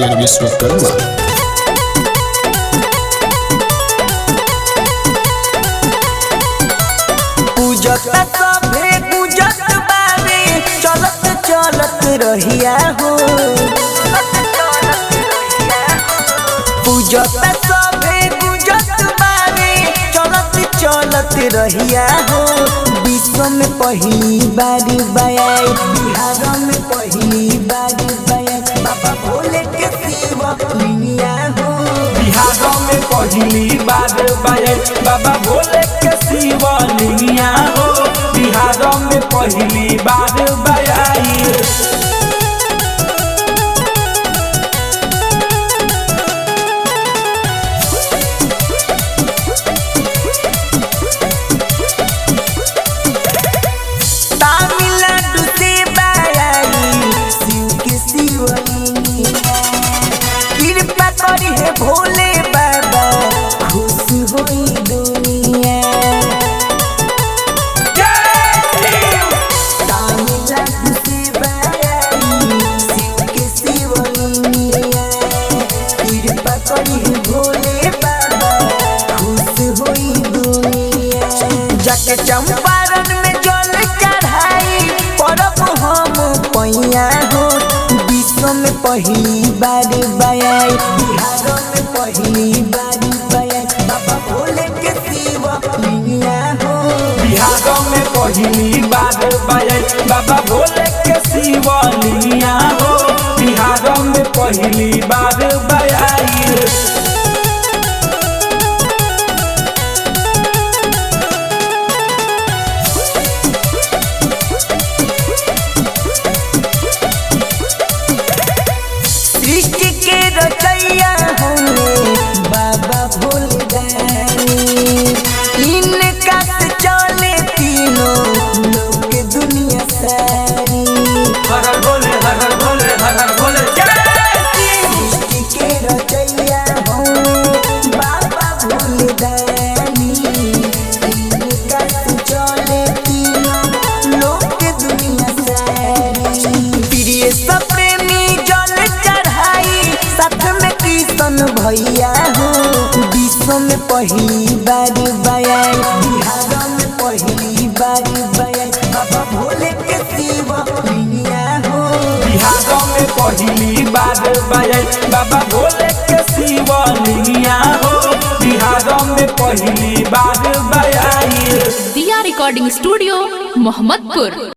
आर्यन विश्वकर्मा। रहिया हो पूजता सभे गुजत बारे चलत चलत रहिया हो। विश्व में पहली बार बयाई बिहार में पहली बार बयाई बाबा भोले के शिवलिंगिया हो। बिहार में पहली बार बयाई बाबा भोले के शिवलिंगिया हो। बिहार में पहली बार बयाई भोले बाबा खुश होई दुनिया। तमिलनाडु से बाई शिव के शिवलिंगिया। कृपा करी भोले बाबा खुश होई दुनिया। जाके चंपारण में जल चढ़ाई परब हम पैया हो। विश्व में पहली बार बयाई बिहार में पहली बार बयाई बाबा भोले के शिवलिंगिया हो। बिहार में पहली बार बयाई बाबा भोले के शिवलिंगिया हो। बिहार में पहली बार बयाई बाबा भोले इनका से चले तीनों लोग के दुनिया सारी। हर भोले हर भोले हर भोले सृष्टि के रचैया हो बाबा भोले दानी। इनका से चले तीनों लोग के दुनिया सारी। प्रिय सब प्रेमी जल चढ़ाई साथ में कृष्ण भैया हो। विश्व में पहली बार बयाई बिहार में पहली बार बयाई बाबा भोले के शिवलिंगिया हो। बिहार में पहली बार बयाई बाबा भोले के शिवलिंगिया हो। बिहार में पहली बार बयाई। दिया रिकॉर्डिंग स्टूडियो मोहम्मदपुर।